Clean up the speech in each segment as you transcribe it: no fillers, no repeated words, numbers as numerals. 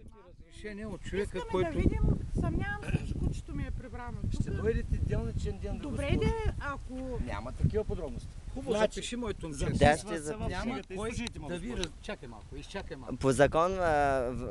разрешение от човека, Искаме който... да видим, съмнявам се, че кучето ми е прибрано. Ще дойдете делничен ден да Добре де, ако... Няма такива подробности. Хубаво, Значи, запиши моето момче. Да, ще запиша. Няма кой да ви... ви... Чакай малко, изчакай малко. По закон,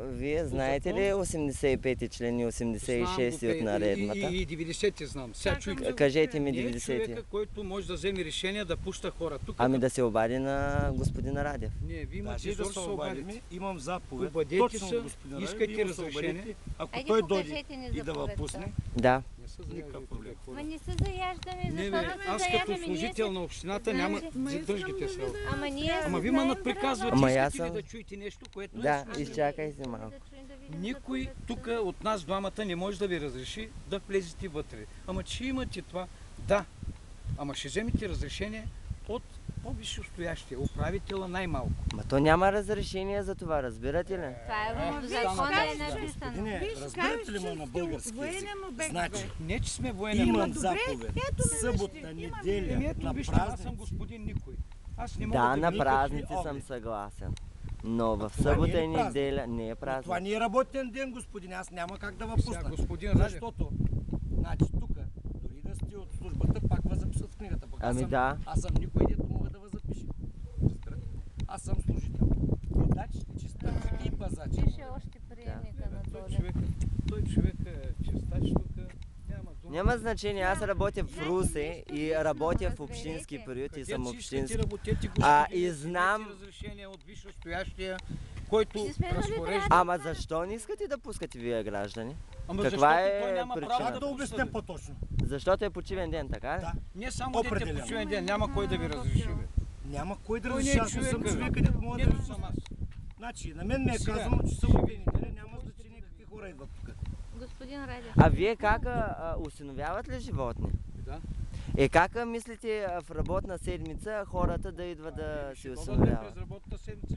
вие знаете ли 85-ти член и 86-ти от наредбата? И 90-ти знам. Сега чуйте. Кажете ми Не е 90-ти. човека, който може да вземе решение да пуща хора. Тук, Ами да се обади на господина Радев. Не, вие имате Даже да зор се се обадите. обадим, имам заповед. Обадете Точно се, от господин Радев, искате вие му се разрешение. обадите. Ако Айде, той дойде покажете ни и да заповедта. въпусне, Да. Не се Никакъв заяждайте, проблем. хора. Ма не се заяждаме, Не, защо бе, да се аз като заяждаме? служител на общината няма... Задържите се. Ама ние Ама ви ма надприказвате, Ама искате аз ли съм- да чуете нещо, което... Да, изчакайте малко. Никой тук от нас двамата не може да ви разреши да влезете вътре. Ама че имате това, да. Ама ще вземете разрешение от по-висшестоящия, управителя най-малко. Ма то няма разрешение за това, разбирате ли? Това е в виж, закона е кажеш, написано. Не, Виж, разбирате ли кажеш, ме че на сте български език? военен обект, Значи, бе. Не, че сме военен. имам добре, заповед. ето ми Събота, вижте, неделя, Еми ето, на вижте, аз съм празници. господин никой. Аз не мога Да, да на ви... празници никакви съм оглед. съгласен. Но в това не събота е и празник. неделя не е Това празник. не е работен ден, господин. Аз няма как да Сега, въпусна. господин Радев, Защото, значи тук, дори да сте от службата, пак записват в книгата. Пък Ами аз съм, да. Аз съм никой, дето мога да запиша. Разбирате? Аз съм служител. Гледач, чистач и пазач. Пише още приемника на той човек е чистач тук, няма дума. Няма значение, аз работя в Русе и работя в общински период и съм Където си искате общински. работете, И вземете знам- разрешение от висшестоящия, който Ще сме, нали, разпорежда. Ама защо не искате да пускате вие граждани? Ама каква защото е той няма причината? право Как да обясня по-точно? Защото е почивен ден, така ли? Да. Не само дете Определено. почивен ден, няма кой да ви разреши. Бе. Няма кой да Той не разреши. е Аз не съм човек, човек, където мога да Нито разреши. съм аз. Значи, на мен ми е Сега, казано, че събота и неделя няма значение какви хора идват тук. Господин Радев. А вие как осиновяват ли животни? Да. Как мислите в работна седмица хората да идват да Ще си дойдат осиновяват? през работната седмица.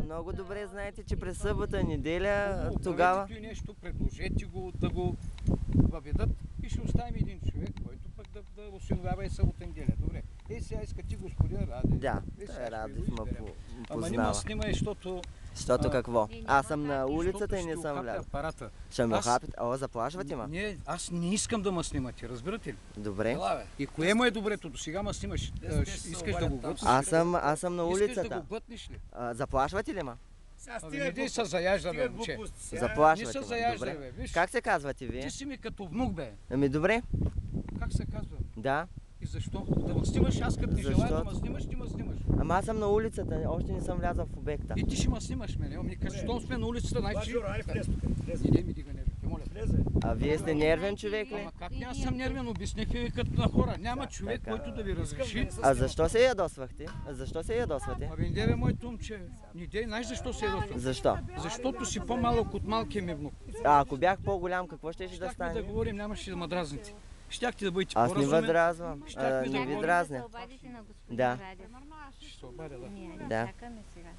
Много добре знаете, че през събота, неделя, Хубаво, тогава... правете нещо, предложете го, да го въведат и ще оставим един човек, който пък да осиновява и събота неделя. Добре. Сега искате господин Радев. Да, сега той ще Радев ви го ме изберем. Ама не ме познава. снимай, защото... Защото какво? Ние Аз съм няма на как, улицата и защото не ще съм ухапя влязъл. апарата. Ще ме Аз- хапят? О, заплашвате ме? Не, аз не искам да ме снимате, разбирате ли? Добре. Ела, бе. И кое му е добрето? До сега ме снимаш. Те се Искаш да го обадят там. бътнеш? Аз съм на Искаш да улицата. го бътнеш ли? Заплашвате ли ме? Сега Абе, не дей се заяжда, бе, момче. глупости. Не Заплашвате се ме. заяжда, Добре. бе. Виж, Как се казвате вие? ти си ми като внук, бе. Ами добре, Как се казва? да. И защо? Да ме снимаш, аз като не желая да ме Защото- снимаш, ти ме снимаш. Ама аз съм на улицата, още не съм влязъл в обекта. И ти ще ме снимаш, мене. Ами, като щом сме на улицата, значи... Бажор, ай влез тук. Влез. Не ми дига нервите, моля. Влезе. А вие сте нервен човек ли? Ама как не, аз съм нервен, обясних ви като на хора. Няма човек, така. който да ви разреши. А защо се ядосвахте? Защо се ядосвате? Абе, не бе, моето момче. Не дей, знаеш защо се ядосвам? Защо? Защото си по-малък от малкия ми внук. А ако бях по-голям, какво ще да Щяхме да стане? говорим, нямаше да ме дразните. Щяхте да бъдете Аз не по-разумен. въдразвам. Щяхме да Не ви говорим. дразня. Да се обадите на господин Да. Радев. Ще се обадя, да. Ние Да. чакаме сега.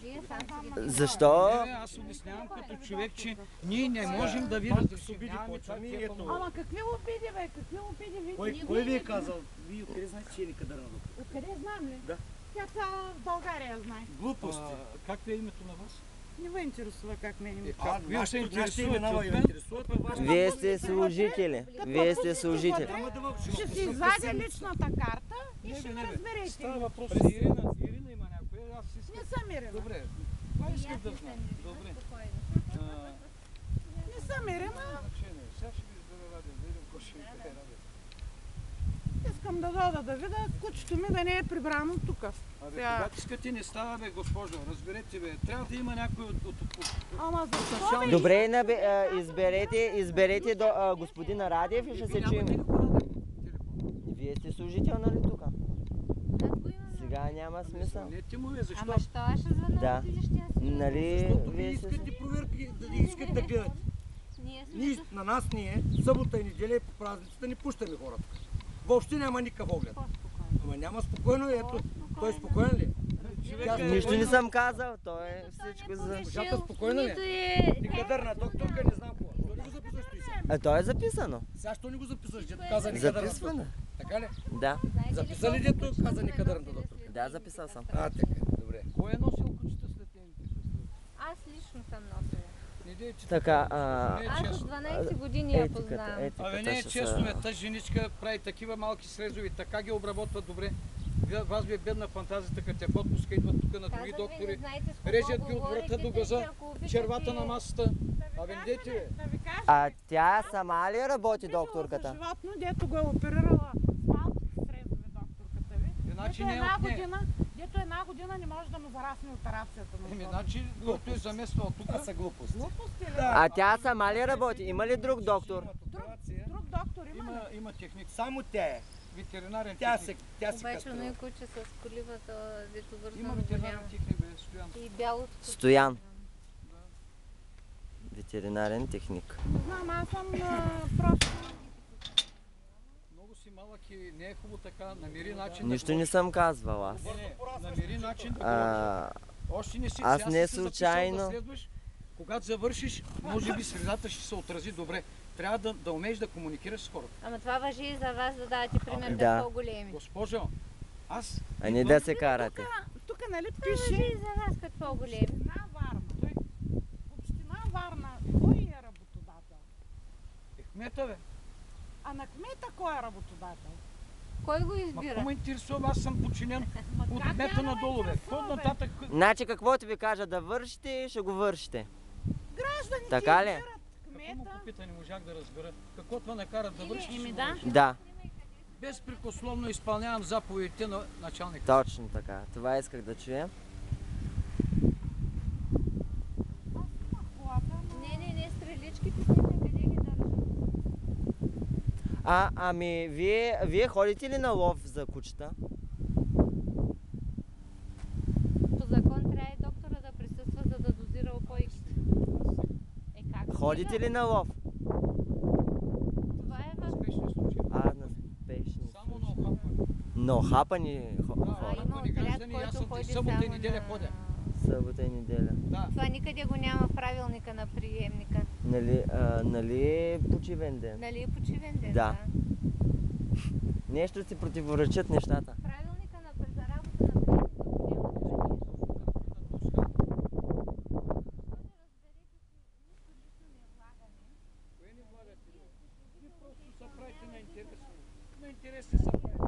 Вие сам си ги Защо? Не, аз обяснявам като човек, че ние не можем да ви разрешим. Нямаме това почваме, тия ето. пълно. Ама какви обиди, бе? Какви обиди? Кой ви е казал? Вие откъде знаете, че е Никадър на доктор? Откъде знам ли? Да. Тя цяла България знае. Глупости. Как ви е името на вас? Не ме интересува как ме има. Вие се нашите интересувате имена от ви мен? интересуват, а вашите- Вие сте служители. Вие сте служители. Няма да във- Ще си извадя личната карта и Не, ще бе, ме не, бе. разберете. Става въпрос за Ирина. Ирина има някоя. Аз искам. Не съм Ирина. Добре. Това искам да знам. Добре. Не съм Ирина. Значение. Сега ще ви избера Радев. Да видим кой ще ви избере Радев. Искам да дойда да видя кучето ми да не е прибрано тук. Абе, Сега. когато искате не става, бе, госпожо. Разберете, бе. Трябва да има някой от Ама защо бе? Добре, изберете господина Радев и ще се чуем. Вие сте служител, нали тук? Как го имаме? Сега няма смисъл. Не ти му е, защо? Ама що аз ще звъна Да. на отидещия си? Нали, Защото вие вие сте... искате проверки, да не искате да гледате. Ние сме Ние, на нас ние, събота и неделя и по празниците не пущаме хората. Въобще няма никакъв оглед. Ама няма спокойно, ето, той е спокоен ли? Тя Нищо не съм казал, то е всичко за... Госпожата спокойна ли? Нито е... Никадърна докторка, не знам какво. Що не го записваш той сега? То е записано. Сега що не го записваш, дето каза Никадърна Записвано. докторка? Така ли? Да, Записа ли дето каза Никадърната докторка? да, записал съм. А, така, добре. Кой е носил кучета след ден? Не дейте Така, не е Аз честно. от 12 години я етиката, познавам. Абе не е честно, тази женичка прави такива малки срезови, така ги обработва добре. Вас ви е бедна фантазията, като те подпуска, идват тук на други Казах ви, доктори, не знаете с кого режат ги от говорите, врата до тъй газа, че ако обичате- червата на масата. Абе не дейте, бе. Да ви кажа, а тя сама ли работи, виждала докторката? за животно, дето го е оперирала с малките срезови докторката ви. Значи Дето не е от нея. дето една година не може да му зарасне операцията на Еми, живота. значи, който е замествал тук. Това са глупости. Глупости ли? А тя сама ли работи? Има ли друг доктор? Друг доктор има ли? Има техник, Само тя е. ветеринарен Тя техник. се Обаче каструва. оно куче с коливата, дето Има вързано го ветеринарен няма. техник, бе, Стоян. И бялото куче. Стоян. Ветеринарен техник. Не знам, аз съм просто... Много си малък и не е хубаво така. Намери начин Нищо да не съм казвал аз. Не, намери начин да говориш. Още не си. аз сега не си се случайно. записал да следваш. Когато завършиш, може би средата ще се отрази добре. Трябва да умееш да комуникираш с хората. Ама това важи и за вас да дадете пример Да. да. по-големи. Госпожо, аз А не да се карате. Тук нали Това важи пише и за вас като по-големи. Община Варна. Община Варна, кой е работодател? кмета, бе. А на кмета кой е работодател? Кой го Ма какво избира? ме интересува? Аз съм подчинен от как кмета няма надолу, бе. интересува, Какво бе? нататък? Значи каквото ви кажа да вършите, ще го вършите. Гражданите Така ли? избират Какво му кмета. попита, не можах да разбера. Какво това накарат да вършиш? Еми да. Да, Безпрекословно изпълнявам заповедите на началника. точно така. Това исках да чуя. Не, стреличките снимай, къде ги държат? Ами, вие ходите ли на лов за кучета? По закон трябва и доктора да присъства, за да дозира упойките. Как? Ходите ли на лов? Това е в... Спешни случаи. На спешни Само на случаи. охапване. Но хапани Да, хора. има хапани отряд, граждани, аз който съм ходи събота и само неделя на... ходя. Събота и неделя. Да. Това никъде го няма в правилника на приемника. Нали е почивен ден? Нали е почивен ден? Да. Нещо си противоречат нещата. Правилника за работа на приемника го няма да видиш. Кое не влагате? Вие просто се правите на интересни. На интересни се правите.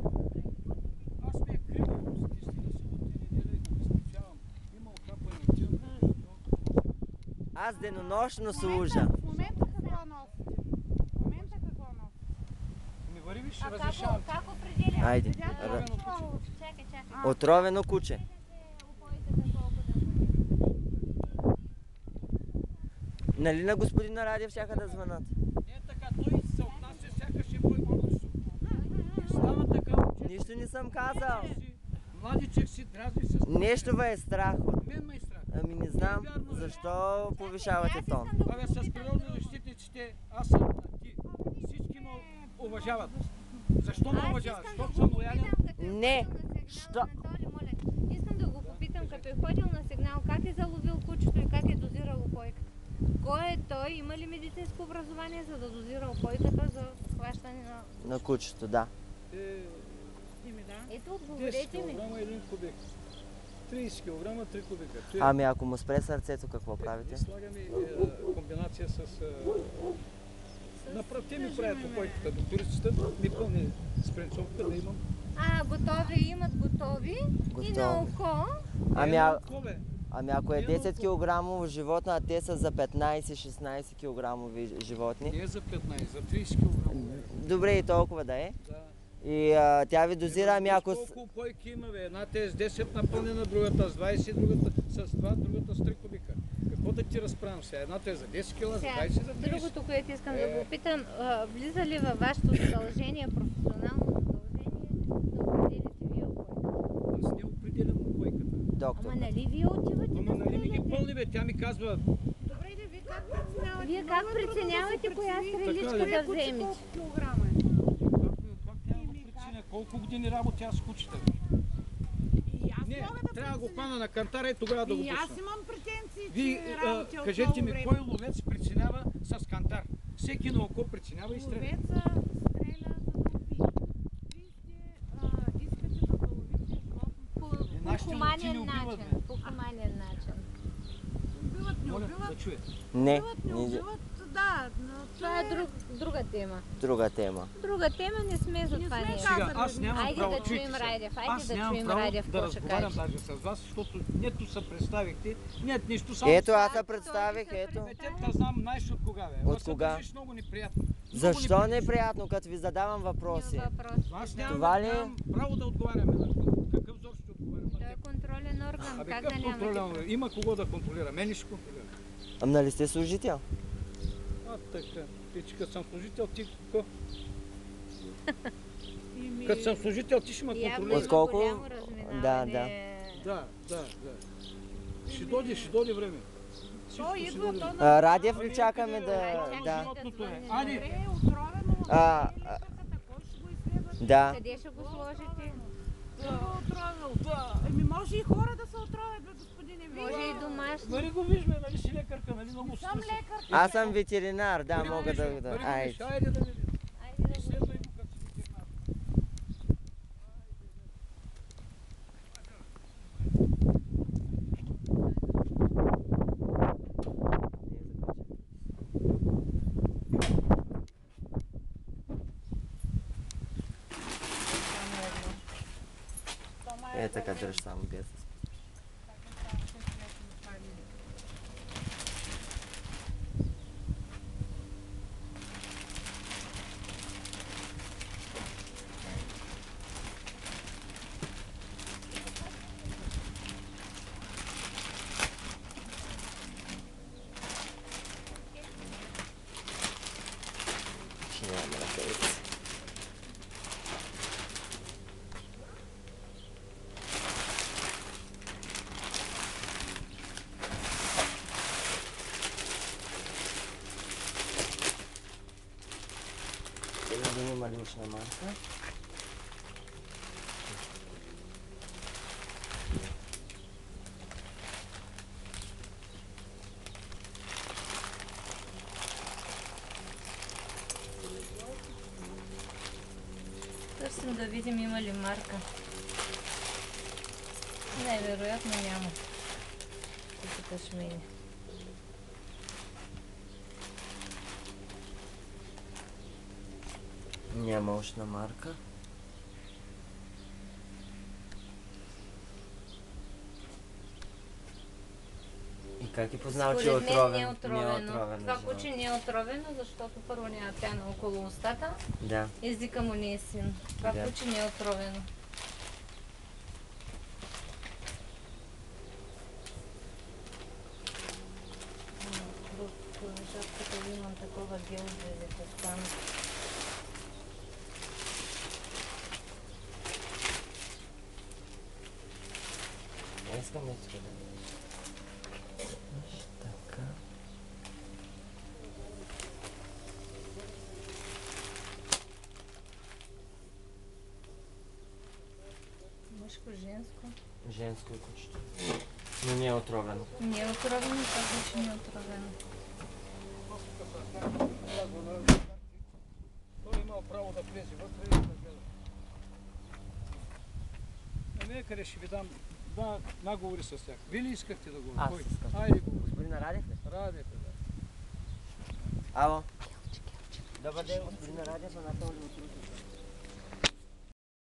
Аз ми е криво, стисни на събота и неделя и го изключавам. Има охапани, отивам на Аз денонощно служа. В момента какво носите? В момента какво носите? Ми вари ви, ще А разрешавам. как определя? Айде. Р- Чакай. Отровено куче. Упойката колко да бъде. Нали на господина Радев щяха да звънат? Не е така, той се отнася сякаш е мой младъчо. И става така, Нищо не съм казал. младичък си дразни с... Нещо ме е страх. Мен ме е страх. Ами не знам защо повишавате тон. Абе, с природозащитниците, аз съм ти. Всички ме уважават. Защо ме уважават? Защото съм лоялен. Не. Що? Анатолий, моля, искам да го попитам, като е ходил на сигнал, как е заловил кучето и как е дозирал упойката? Кой е той? Има ли медицинско образование, за да дозира упойката за хващане на... На кучето, да. Еми да. Ето, 10 отговорете ми. кг 1 кубик. 30 кг 3 кубика. Ами ако му спре сърцето, какво правите? Слагаме комбинация с... Направте ми правят упойката. Докторицата ми пълни спринцовка да имам. Готови, имат готови. И на око. Ами ако е 10 кг животно, а те са за 15-16 кг животни. Не е за 15, за 30 кг. Добре и толкова да е. Да. И тя ви дозира, ами ако... Колко упойки има, бе? Едната е с 10 напълнена, другата с 20, другата с 2, другата с 3 кубика. Какво да ти разправям сега? Едната е за 10 кг, за 20, за 30. Другото, което искам да го питам, влиза ли във вашето задължение, професионално задължение, да определите вие упойката? Аз не определям упойката. Доктор. Ама нали вие отивате Ама да нали ми ги стреляте? пълни, бе? Тя ми казва, Добре, да ви как преценявате? Вие как Много е трудно да се преценявате коя прецени. стреличка Така да Кое куче вземете? колко килограма е? как няма да причина? Колко години работя аз с кучета? И аз Не, мога да трябва да го преценя. хвана на кантара и тогава да го И аз пусна. имам претенции, Вие че работя от кажете много ми, време. кой ловец преценява с кантар? Всеки на око преценява и стреля. Ловеца стреля за да убие. Вие искате да заловите животното. По нашите ловци хуманен не убиват, начин. бе. По хуманен начин. Убиват, не Моля, убиват. да чуе. Не, Убиват, не не, убиват, да, но Това е друга тема. друга тема. Друга тема, не сме за Не това сме нещо. Сега, казали. аз нямам Айде право, да чуйте чуем сега. Радев, Аз айде да нямам чуем право Радев, да какво ще разговарям каже. даже с вас, защото нето се представихте, нет нищо само... Ето, аз това, се представих, той се ето. Те те знам знаеш от кога, бе. От Ама се кога? държиш много неприятно. Много Защо неприятно. неприятно, като ви задавам въпроси? Въпрос. Аз Това ли е? нямам право да отговарям на това. Какъв зор ще отговарям на Той е теб? контролен орган, Абе, как какъв да контролен? нямате? Бе? Има кого да контролира. Мен ли ще контролира? Ам нали сте служител? А, така. Ти, че като съм служител, ти какво? Ими, Като съм служител, ти ще ме Явно контролираш. има Отколко- голямо разминаване. Да, да. Да. Ще дойде време. Всичко той ще идва, дойде то време. на... Радев ли Ами, чакаме къде, да... бе? Да. Животното е. Добре, Айде. Добре, отровено, А, не е лекарката, кой ще го изследва? Да. Къде ще го сложите? Кой го е отровил? Да. Еми може и хора да се отровят, бе, господине. Вие. Може и домашно. Нали го виждаме, нали си лекарка, нали много Съм лекар. Аз съм ветеринар, да, Нали го мога виждаме, да... нали го Айде. виж, Айде да видим. Айде да го... Следвай го като си ветеринар. Е, така дръж само без. Ще няма ръкавици. Да има лична марка. Търсим да видим има ли марка. Най-вероятно няма. Тук мене. Няма ушна марка. И как е познал, че е Според мен отровен? не е отровено. отровен Това живот. куче не е отровено, защото първо няма пяна около устата. Да. Езика му не е син. Това Да. куче не е отровено. Тук шапката имам такова гел за електросан. Искам да ти така. Мъжко, женско. Женско е кучето. Но не е отровено. Не е отровено, това куче не е отровено. Той имал право да влезе вътре и да гледа. Не, къде ще ви дам два наговори с тях. Вие ли искахте да говорите? Аз Кой? искам. Айде го. Господин Радев ли? Радете, да. Ало. Добър ден, господин Радев, на този